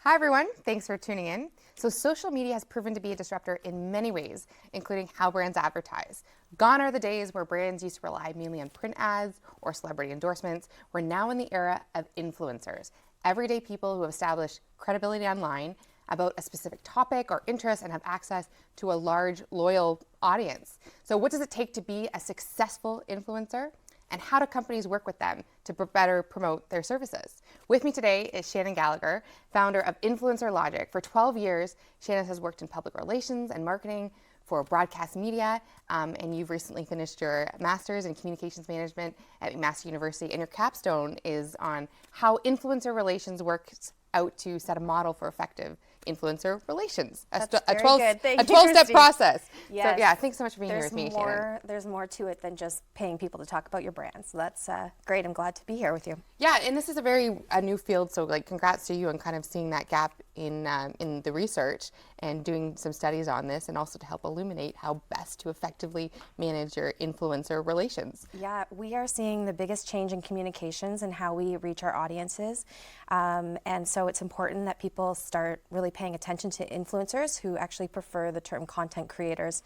Hi everyone, thanks for tuning in. So social media has proven to be a disruptor in many ways, including how brands advertise. Gone are the days where brands used to rely mainly on print ads or celebrity endorsements. We're now in the era of influencers, everyday people who have established credibility online about a specific topic or interest and have access to a large, loyal audience. So what does it take to be a successful influencer? And how do companies work with them to better promote their services? With me today is Shannon Gallagher, founder of Influencer Logic. For 12 years, Shannon has worked in public relations and marketing for broadcast media, and you've recently finished your master's in communications management at McMaster University, and your capstone is on how influencer relations works out to set a model for effective influencer relations. A 12-step process. Yes. So yeah, thanks so much for being here with me, Shannon. There's more to it than just paying people to talk about your brand. So that's great. I'm glad to be here with you. Yeah, and this is a new field, so like congrats to you on kind of seeing that gap in the research and doing some studies on this, and also to help illuminate how best to effectively manage your influencer relations. Yeah, we are seeing the biggest change in communications and how we reach our audiences, and so it's important that people start really paying attention to influencers who actually prefer the term content creators.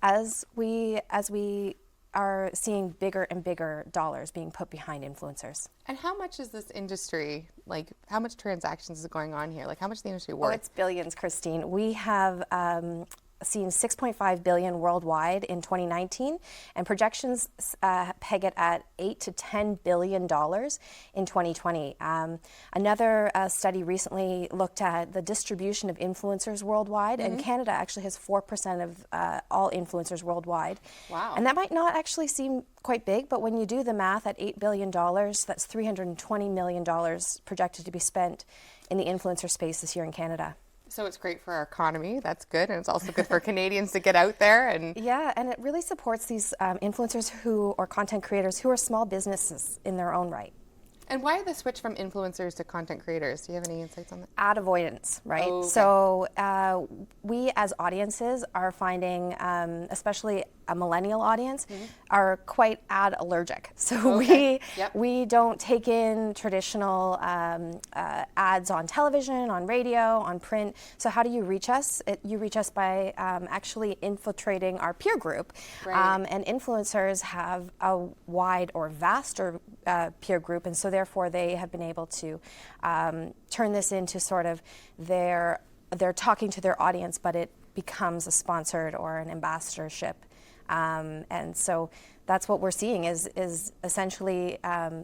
As we are seeing bigger and bigger dollars being put behind influencers. And how much is this industry, like how much transactions is going on here? Like how much is the industry worth? Oh, it's billions, Christine. We have seen 6.5 billion worldwide in 2019, and projections peg it at $8 to $10 billion in 2020. Another study recently looked at the distribution of influencers worldwide, and Canada actually has 4% of all influencers worldwide. Wow. And that might not actually seem quite big, but when you do the math at $8 billion, that's $320 million projected to be spent in the influencer space this year in Canada. So it's great for our economy. That's good. And it's also good for Canadians to get out there. And yeah, and it really supports these influencers or content creators who are small businesses in their own right. And why the switch from influencers to content creators? Do you have any insights on that? Ad avoidance, right? Oh, okay. So we as audiences are finding, especially a millennial audience, are quite ad allergic. So we don't take in traditional ads on television, on radio, on print. So how do you reach us? You reach us by actually infiltrating our peer group. Right. And influencers have a wide or vaster peer group, and so therefore they have been able to turn this into sort of they're talking to their audience, but it becomes a sponsored or an ambassadorship. And so that's what we're seeing is essentially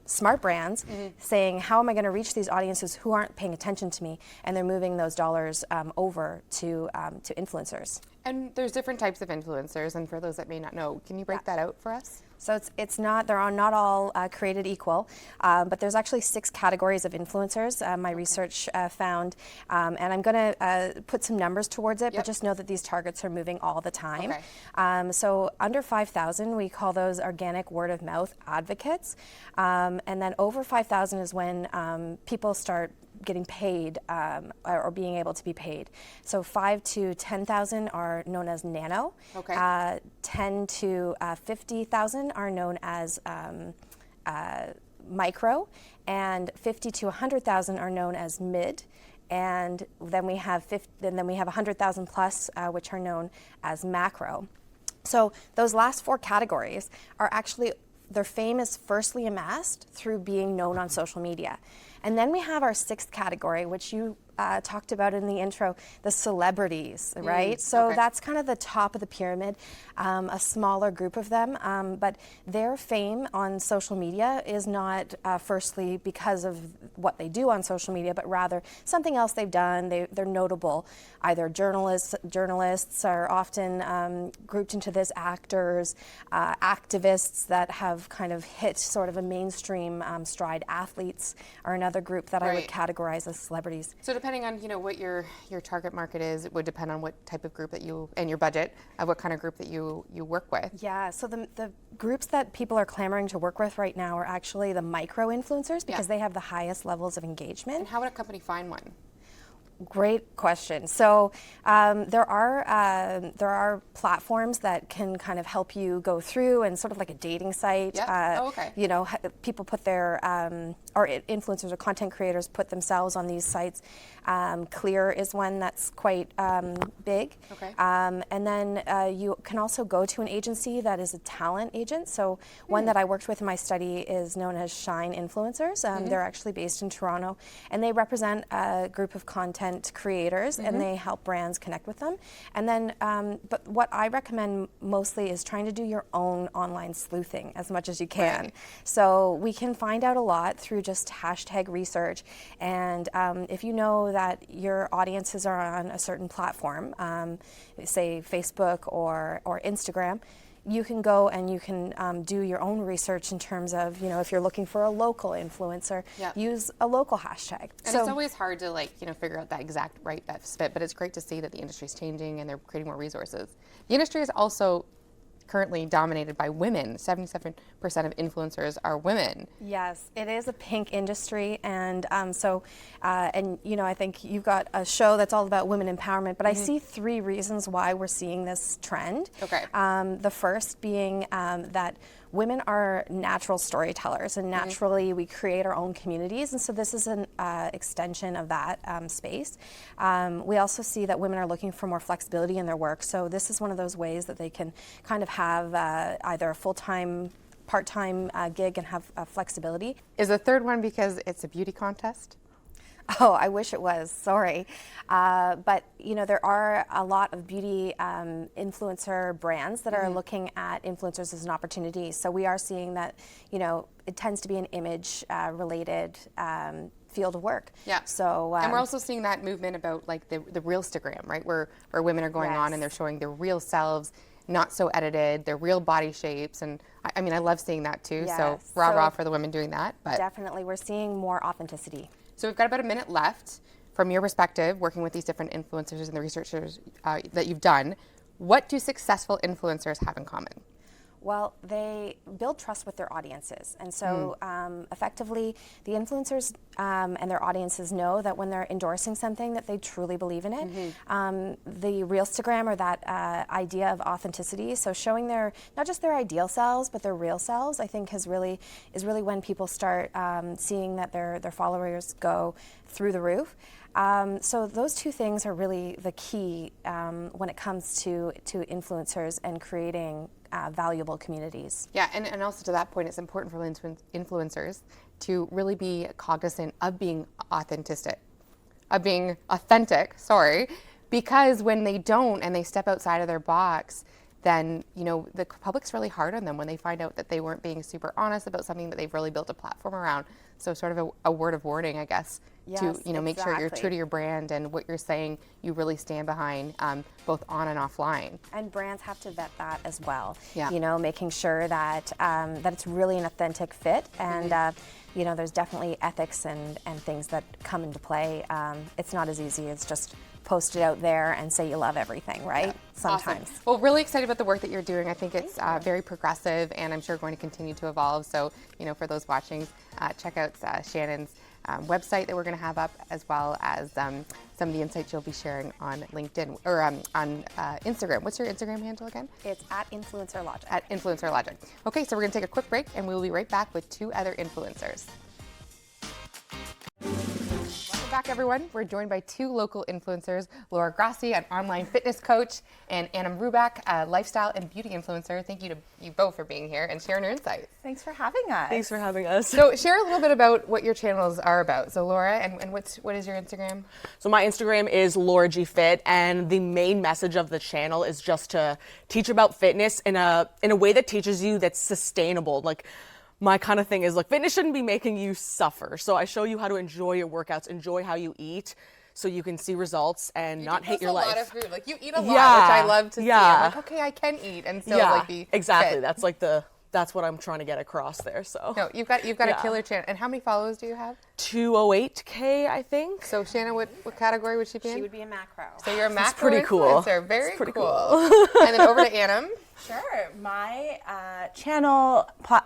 smart brands saying, how am I going to reach these audiences who aren't paying attention to me? And they're moving those dollars over to influencers. And there's different types of influencers. And for those that may not know, can you break that out for us? So they're not all created equal, but there's actually 6 categories of influencers my research found, and I'm going to put some numbers towards it, but just know that these targets are moving all the time. Okay. So under 5,000, we call those organic word of mouth advocates, and then over 5,000 is when people start getting paid or being able to be paid. So 5 to 10,000 are known as nano. Okay. 10 to 50,000 are known as micro, and 50 to 100,000 are known as mid. And then we have 100,000 plus, which are known as macro. So those last 4 categories are actually, their fame is firstly amassed through being known on social media. And then we have our 6th category, which you talked about in the intro, the celebrities, right? So that's kind of the top of the pyramid, a smaller group of them, but their fame on social media is not firstly because of what they do on social media, but rather something else they've done. They're notable. Either journalists are often grouped into this, actors, activists that have kind of hit sort of a mainstream stride. Athletes are another group that I would categorize as celebrities. So depending on what your target market is, it would depend on what type of group that you and your budget of what kind of group that you work with. Yeah, so the groups that people are clamoring to work with right now are actually the micro influencers because they have the highest levels of engagement. And how would a company find one? Great question. So there are platforms that can kind of help you go through, and sort of like a dating site. Yeah. Oh, okay. You know, people put their or influencers or content creators put themselves on these sites. Clear is one that's quite big. Okay. And then you can also go to an agency that is a talent agent. So one that I worked with in my study is known as Shine Influencers. They're actually based in Toronto, and they represent a group of content creators, and they help brands connect with them. And then, but what I recommend mostly is trying to do your own online sleuthing as much as you can. Right. So we can find out a lot through just hashtag research. And if you know that your audiences are on a certain platform, say Facebook or Instagram, you can go and you can do your own research in terms of, you know, if you're looking for a local influencer, use a local hashtag. And it's always hard to, like, you know, figure out that exact right best fit, but it's great to see that the industry is changing and they're creating more resources. The industry is also currently dominated by women. 77% of influencers are women. Yes, it is a pink industry, and and you know, I think you've got a show that's all about women empowerment, but I see 3 reasons why we're seeing this trend. Okay. The first being that women are natural storytellers, and naturally we create our own communities, and so this is an extension of that space. We also see that women are looking for more flexibility in their work, so this is one of those ways that they can kind of have either a full-time, part-time gig and have flexibility. Is the third one because it's a beauty contest? Oh, I wish it was. Sorry. But, you know, there are a lot of beauty influencer brands that are looking at influencers as an opportunity. So we are seeing that, you know, it tends to be an image related field of work. Yeah. So and we're also seeing that movement about, like, the Realstagram, right? Where women are going on and they're showing their real selves, not so edited, their real body shapes. And I mean, I love seeing that too. Yes. So rah for the women doing that. But definitely, we're seeing more authenticity. So we've got about a minute left. From your perspective, working with these different influencers and the researchers that you've done, what do successful influencers have in common? Well, they build trust with their audiences. And so effectively, the influencers and their audiences know that when they're endorsing something that they truly believe in it. The Realstagram, or that idea of authenticity, so showing their, not just their ideal selves, but their real selves, I think is really when people start seeing that their followers go through the roof. So those 2 things are really the key when it comes to influencers and creating valuable communities. Yeah, and also to that point, it's important for influencers to really be cognizant of being authentic, because when they don't and they step outside of their box, then, you know, the public's really hard on them when they find out that they weren't being super honest about something that they've really built a platform around. So sort of a word of warning, I guess, to, you know, make sure you're true to your brand and what you're saying you really stand behind, both on and offline. And brands have to vet that as well. Yeah. You know, making sure that that it's really an authentic fit, and you know, there's definitely ethics and things that come into play. It's not as easy as just post it out there and say you love everything, right? Yeah. Sometimes. Awesome. Well, really excited about the work that you're doing. I think it's very progressive, and I'm sure going to continue to evolve. So, you know, for those watching, check out Shannon's website that we're going to have up, as well as some of the insights you'll be sharing on LinkedIn or on Instagram. What's your Instagram handle again? It's at Influencer Logic. At Influencer Logic. Okay, so we're going to take a quick break, and we'll be right back with 2 other influencers. Welcome back, everyone. We're joined by 2 local influencers, Laura Grassi, an online fitness coach, and Anna Rubak, a lifestyle and beauty influencer. Thank you to you both for being here and sharing your insights. Thanks for having us. Thanks for having us. So share a little bit about what your channels are about. So Laura, and what is your Instagram? So my Instagram is Laura G Fit, and the main message of the channel is just to teach about fitness in a way that teaches you that's sustainable. Like, my kind of thing is, like, fitness shouldn't be making you suffer. So I show you how to enjoy your workouts, enjoy how you eat, so you can see results and not hate your life. You eat a lot of food. Like, you eat a lot, which I love to see. I'm like, okay, I can eat and still like be exactly. fit. That's like the that's what I'm trying to get across there. So No, you've got Yeah. a killer channel. And how many followers do you have? 208K, I think. So Shannon, what category would she be in? She would be a macro. So you're a macro pretty cool. influencer. Very It's pretty cool. And then over to Annam. Sure. My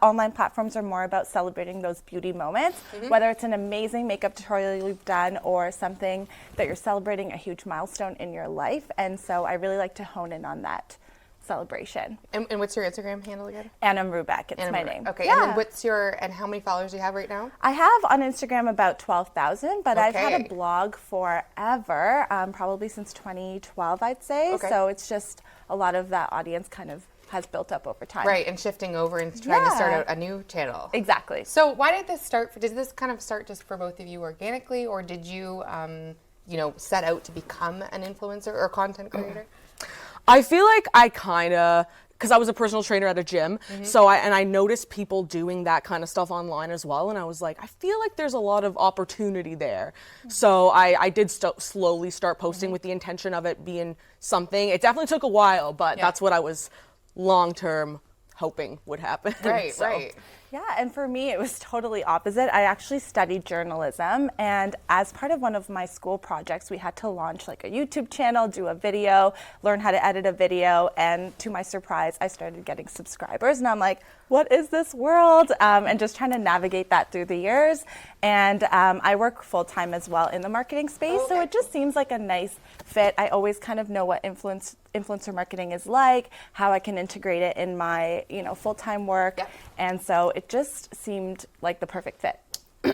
online platforms are more about celebrating those beauty moments, whether it's an amazing makeup tutorial you've done or something that you're celebrating a huge milestone in your life. And so I really like to hone in on that celebration. And what's your Instagram handle again? Anna Rubeck, it's Anna my Marie. name. Okay, Yeah. and then and how many followers do you have right now? I have on Instagram about 12,000, but I've had Okay. a blog forever, probably since 2012, I'd say. Okay. So it's just a lot of that audience kind of has built up over time. Right, and shifting over and trying to start Yeah. out a new channel. Exactly. So why did this start? Did this kind of start just for both of you organically, or did you, set out to become an influencer or content creator? I feel like I kind of, because I was a personal trainer at a gym, so I noticed people doing that kind of stuff online as well, and I was like, I feel like there's a lot of opportunity there. So I did slowly start posting with the intention of it being something. It definitely took a while, but Yeah. that's what I was long-term hoping would happen. Right, So- right. Yeah, and for me, it was totally opposite. I actually studied journalism, and as part of one of my school projects, we had to launch like a YouTube channel, do a video, learn how to edit a video, and to my surprise, I started getting subscribers, and I'm like, what is this world? And just trying to navigate that through the years. And I work full-time as well in the marketing space, so it just seems like a nice fit. I always kind of know what influencer marketing is like, how I can integrate it in my full-time work. Yep. And so it just seemed like the perfect fit.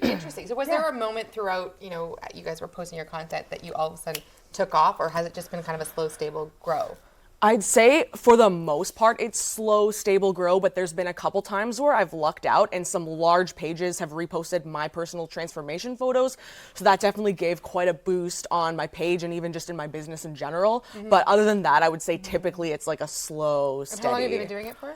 Interesting. So was there a moment throughout, you guys were posting your content that you all of a sudden took off, or has it just been kind of a slow, stable grow? I'd say for the most part, it's slow, stable grow, but there's been a couple times where I've lucked out and some large pages have reposted my personal transformation photos. So that definitely gave quite a boost on my page and even just in my business in general. But other than that, I would say typically it's like a slow, And steady. how long have you been doing it for?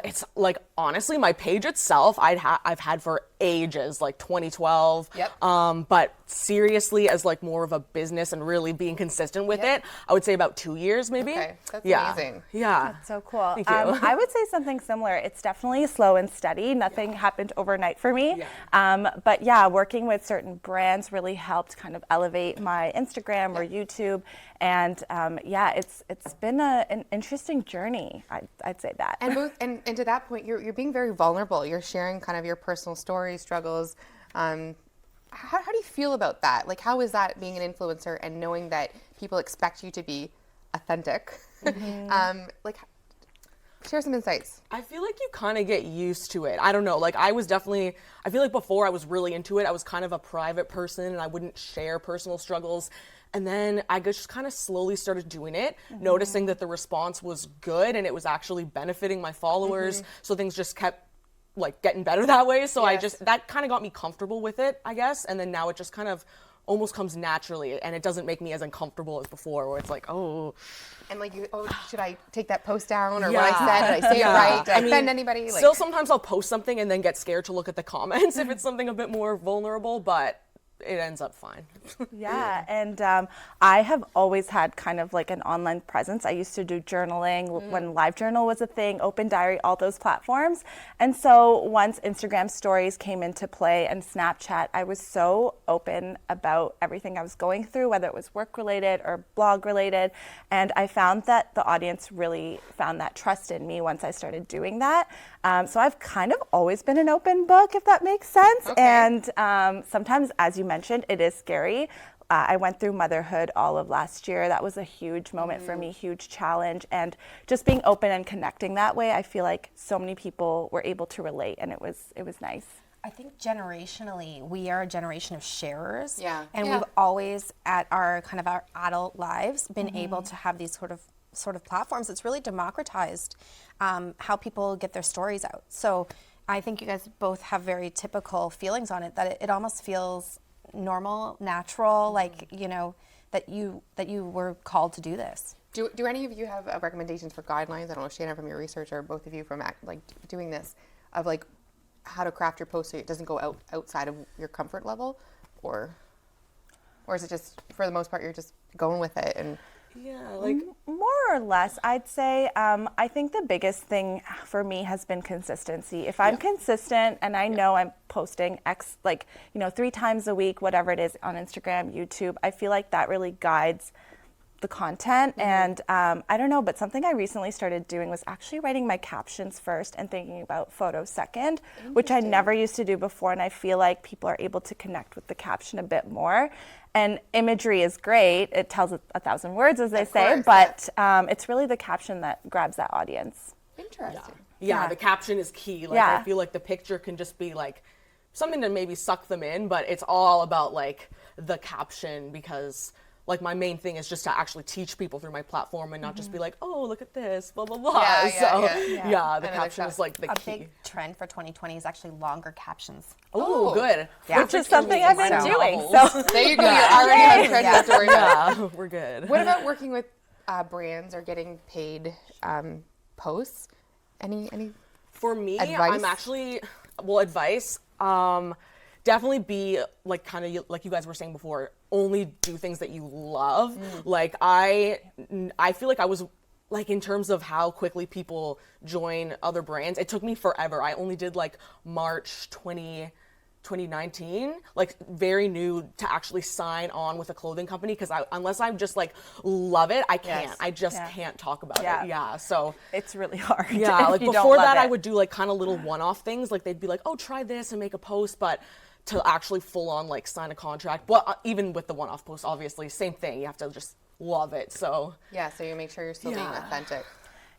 It's like honestly, my page itself, I've had for ages, like 2012. Yep. But seriously, as like more of a business and really being consistent with Yep. it, I would say about 2 years maybe. Okay, that's yeah. amazing. Yeah. So cool. Thank you. I would say something similar. It's definitely slow and steady. Nothing happened overnight for me. But yeah, working with certain brands really helped kind of elevate my Instagram or YouTube. And it's been an interesting journey. I'd say that. And to that point, you're being very vulnerable. You're sharing kind of your personal stories, struggles. How do you feel about that? Like, how is that being an influencer and knowing that people expect you to be authentic? Share some insights. I feel like you kind of get used to it. I don't know. Like I feel like before I was really into it. I was kind of a private person and I wouldn't share personal struggles. And then I just kind of slowly started doing it, noticing that the response was good and it was actually benefiting my followers. So things just kept like getting better that way. So Yes. that kind of got me comfortable with it, I guess. And then now it just kind of almost comes naturally and it doesn't make me as uncomfortable as before where it's like, oh. And like, should I take that post down, or what I said? Did I say it right? Did I offend anybody? Still, sometimes I'll post something and then get scared to look at the comments if it's something a bit more vulnerable, but it ends up fine. Yeah, and I have always had kind of like an online presence. I used to do journaling when LiveJournal was a thing, Open Diary, all those platforms. And so once Instagram stories came into play and Snapchat, I was so open about everything I was going through, whether it was work related or blog related. And I found that the audience really found that trust in me once I started doing that. So I've kind of always been an open book, if that makes sense. Okay. And sometimes, as you mentioned, it is scary. I went through motherhood all of last year. That was a huge moment for me, huge challenge. And just being open and connecting that way, I feel like so many people were able to relate, and it was nice. I think generationally, we are a generation of sharers. Yeah. And Yeah. we've always, at our kind of our adult lives, been able to have these sort of platforms. It's really democratized how people get their stories out. So I think you guys both have very typical feelings on it, that it almost feels normal, natural, like, that you were called to do this. Do any of you have recommendations for guidelines? I don't know, Shannon, from your research, or both of you from doing this, of like how to craft your post so it doesn't go outside of your comfort level, or is it just for the most part you're just going with it? And Yeah, like More or less, I'd say. I think the biggest thing for me has been consistency. If I'm consistent and I know I'm posting 3 times a week, whatever it is, on Instagram, YouTube, I feel like that really guides the content. And I don't know, but something I recently started doing was actually writing my captions first and thinking about photos second, which I never used to do before. And I feel like people are able to connect with the caption a bit more. And imagery is great. It tells 1,000 words, as they say, but it's really the caption that grabs that audience. Interesting. yeah, the caption is key. Like Yeah. I feel like the picture can just be like something to maybe suck them in, but it's all about like the caption, because like my main thing is just to actually teach people through my platform and not just be like, oh, look at this, blah, blah, blah. Yeah, so yeah. the Another caption shot. is like the A key. big trend for 2020 is actually longer captions. Oh, good. Yeah. Which is something I've been doing. So There you go. You're already on trend. Not to worry about. Yeah, we're good. What about working with brands or getting paid posts? Any? For me, Advice? I'm actually, advice, definitely be like kind of like you guys were saying before, only do things that you love. Like I feel like I was like, in terms of how quickly people join other brands, it took me forever. I only did like March 2019, like very new to actually sign on with a clothing company, because unless I just like love it, I can't. I just can't talk about Yeah. it. Yeah, so it's really hard. yeah, if like you don't before love that, I it. would do like kind of little one-off things. Like they'd be like, "Oh, try this and make a post," but to actually full-on like sign a contract. Well, even with the one-off post, obviously, same thing. You have to just love it. So Yeah, so you make sure you're still being authentic.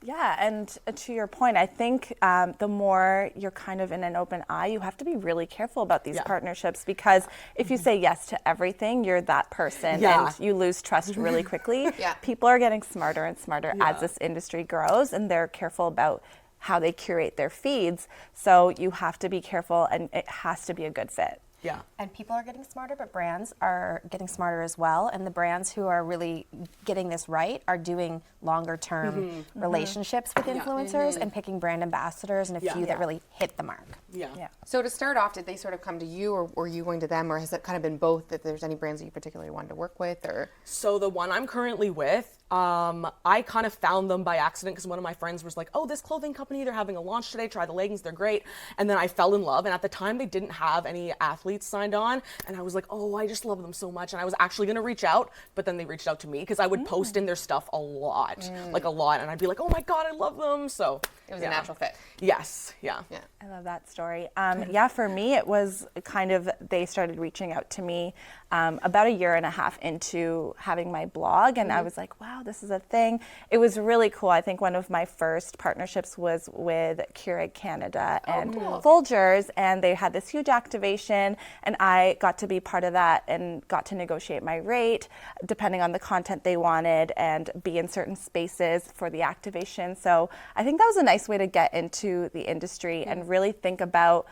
Yeah, and to your point, I think the more you're kind of in an open eye, you have to be really careful about these partnerships, because if you say yes to everything, you're that person, and you lose trust really quickly. People are getting smarter and smarter as this industry grows, and they're careful about how they curate their feeds. So you have to be careful, and it has to be a good fit. yeah. And people are getting smarter, but brands are getting smarter as well. And the brands who are really getting this right are doing longer term relationships with influencers and picking brand ambassadors and a few that really hit the mark. Yeah. So to start off, did they sort of come to you, or were you going to them, or has it kind of been both? If there's any brands that you particularly wanted to work with, or So the one I'm currently with, I kind of found them by accident because one of my friends was like, "Oh, this clothing company, they're having a launch today. Try the leggings, they're great." And then I fell in love. And at the time, they didn't have any athletes signed on, and I was like, "Oh, I just love them so much." And I was actually gonna reach out, but then they reached out to me because I would post in their stuff a lot, like a lot, and I'd be like, "Oh my god, I love them." So it was a natural fit? Yes, yeah. I love that story. Yeah, for me, it was kind of, they started reaching out to me about a year and a half into having my blog, and I was like, wow, this is a thing. It was really cool. I think one of my first partnerships was with Keurig Canada and Folgers, and they had this huge activation, and I got to be part of that and got to negotiate my rate depending on the content they wanted and be in certain spaces for the activation. So I think that was a nice way to get into the industry and really think about,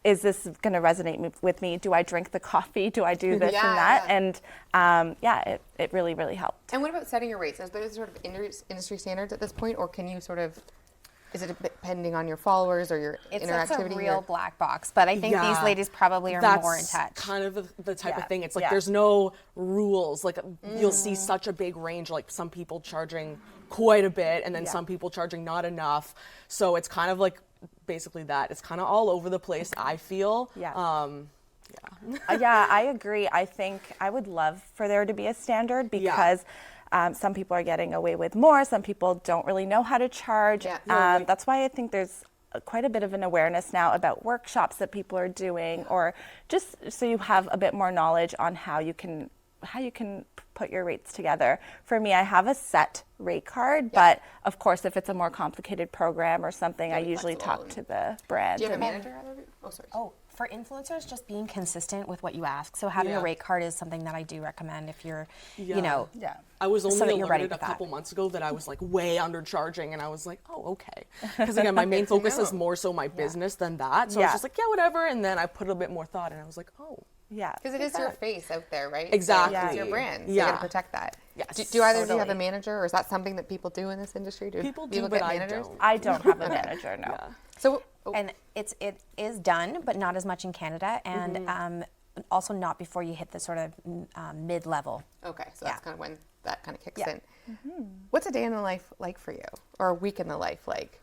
is this going to resonate with me? Do I drink the coffee? Do I do this and that? And it really, really helped. And what about setting your rates? Is there sort of industry standards at this point, or can you sort of, is it depending on your followers or your It's interactivity? a real black box, but I think these ladies probably are more in touch. Kind of the type Yeah. of thing. It's like Yeah. there's no rules. Like you'll see such a big range. Like some people charging quite a bit, and then some people charging not enough. So it's kind of like basically that. It's kind of all over the place, I feel. Yeah. Yeah, I agree. I think I would love for there to be a standard, because some people are getting away with more. Some people don't really know how to charge. Yeah. That's why I think there's quite a bit of an awareness now about workshops that people are doing, or just so you have a bit more knowledge on how you can put your rates together. For me, I have a set rate card, but of course, if it's a more complicated program or something, I usually flexible talk to the brand. Do you have a and- manager? Oh, sorry. Oh, for influencers, just being consistent with what you ask. So having a rate card is something that I do recommend if you're, you know, Yeah. I was So only that you're ready alerted a with that. couple months ago that I was like way undercharging, and I was like, oh, okay. Because again, my main focus is more so my business than that. So I was just like, yeah, whatever. And then I put a bit more thought, and I was like, oh. Yeah. Because it is your face out there, right? Exactly. So it's your brand. So you Yeah. got to protect that. Yes, Do either of you have a totally. manager, or is that something that people do in this industry? Do People people do, but get I managers? don't. I don't have a manager, no. So, and it is done, but not as much in Canada, and also not before you hit the sort of mid-level. okay, so that's kind of when that kind of kicks Yeah. in. What's a day in the life like for you, or a week in the life like?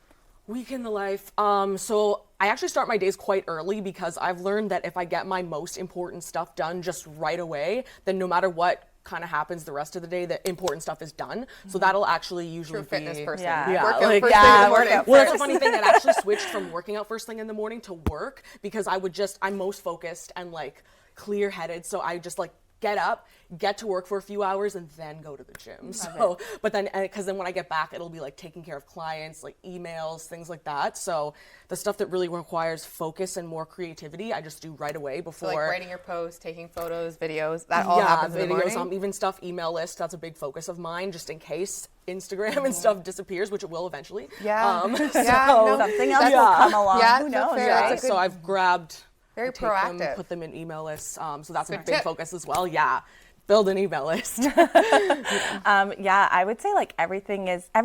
Week in the life. So I actually start my days quite early because I've learned that if I get my most important stuff done just right away, then no matter what kind of happens the rest of the day, the important stuff is done. So that'll actually usually True fitness be person. Yeah. Workout like- first thing in the morning. Well, that's a funny thing that actually switched from working out first thing in the morning to work because I'm most focused and like clear headed. So I just like get up, get to work for a few hours, and then go to the gym. So, but then, because then when I get back, it'll be like taking care of clients, like emails, things like that. So the stuff that really requires focus and more creativity, I just do right away So before. like writing your posts, taking photos, videos, that all happens in the videos, morning? even stuff, email list. That's a big focus of mine, just in case Instagram and stuff disappears, which it will eventually. Yeah. So no, something else that's- will come along. Yeah, Who so knows, fair. right? That's a So I've grabbed. Very I take them, proactive. put them in email lists. So that's a Good big tip. focus as well. Yeah. Build an email list. Yeah, I would say like every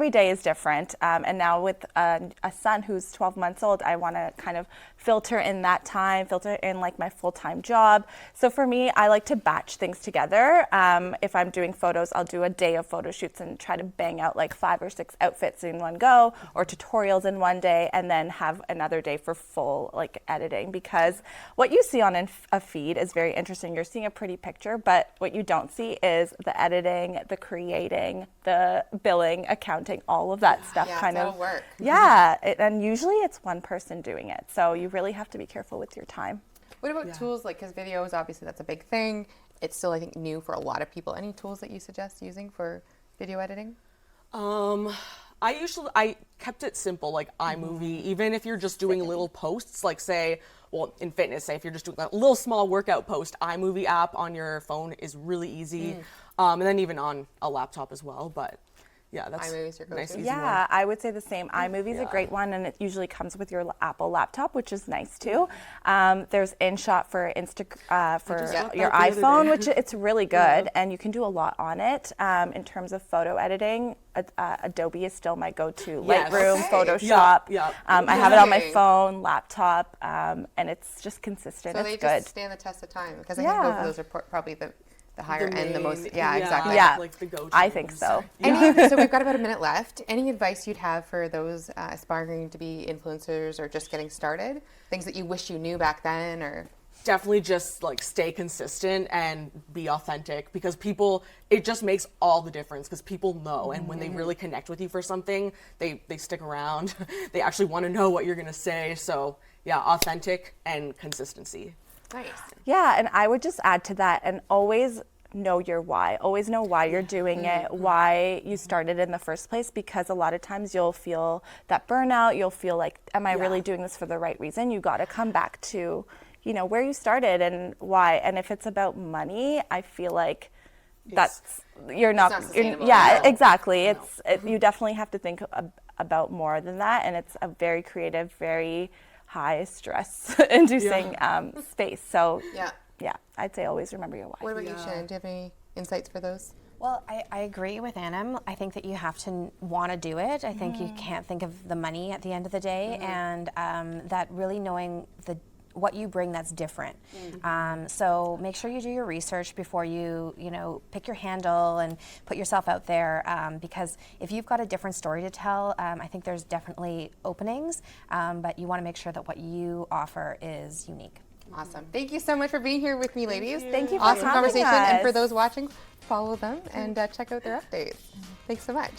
day is different. And now with a son who's 12 months old, I want to kind of filter in that time, filter in like my full-time job. So for me, I like to batch things together. If I'm doing photos, I'll do a day of photo shoots and try to bang out like 5 or 6 outfits in one go, or tutorials in one day, and then have another day for full like editing. Because what you see on a feed is very interesting. You're seeing a pretty picture, but what you don't see is the editing, the creating, the billing, accounting, all of that stuff. Yeah, kind it's of all work. Yeah, and usually it's one person doing it, so you really have to be careful with your time. What about tools like, because videos, obviously that's a big thing. It's still, I think, new for a lot of people. Any tools that you suggest using for video editing? I kept it simple, like iMovie. Even if you're just doing little posts, like say, well, in fitness, say if you're just doing a little small workout post, iMovie app on your phone is really easy, and then even on a laptop as well. But yeah, that's iMovie's your nice, go-to? easy Yeah, I would say the same. iMovie is a great one, and it usually comes with your Apple laptop, which is nice too. There's InShot for for got your that the other iPhone, day. which it's really good, and you can do a lot on it. In terms of photo editing, Adobe is still my go-to. Yes. Lightroom, Okay. Photoshop. Yeah. I have it on my Okay. phone, laptop, and it's just consistent. So it's they good. just stand the test of time, because I think both Yeah. of those are probably the higher end, the most, main- yeah, exactly. Yeah, like the go-tos. I think so. So we've got about a minute left. Any advice you'd have for those aspiring to be influencers or just getting started? Things that you wish you knew back then, or? Definitely just like stay consistent and be authentic, because it just makes all the difference, because people know, and when they really connect with you for something, they stick around. They actually want to know what you're going to say. So yeah, authentic and consistency. Nice. Yeah, and I would just add to that, and always know your why. Always know why you're doing it, why you started in the first place, because a lot of times you'll feel that burnout. You'll feel like, am I really doing this for the right reason? You got to come back to, where you started and why. And if it's about money, I feel like that's you're not. not sustainable. Yeah, No. exactly. You definitely have to think about more than that, and it's a very creative, very high stress inducing space. So Yeah. I'd say always remember your why. What about you, Shannon? Do you have any insights for those? Well, I agree with Anna. I think that you have to want to do it. I think you can't think of the money at the end of the day, and that really knowing what you bring that's different. So make sure you do your research before you pick your handle and put yourself out there, because if you've got a different story to tell, I think there's definitely openings, but you want to make sure that what you offer is unique. Awesome. Thank you so much for being here with me, ladies. Thank you for Awesome having conversation. And for us. those watching, follow them and check out their updates. Thanks so much.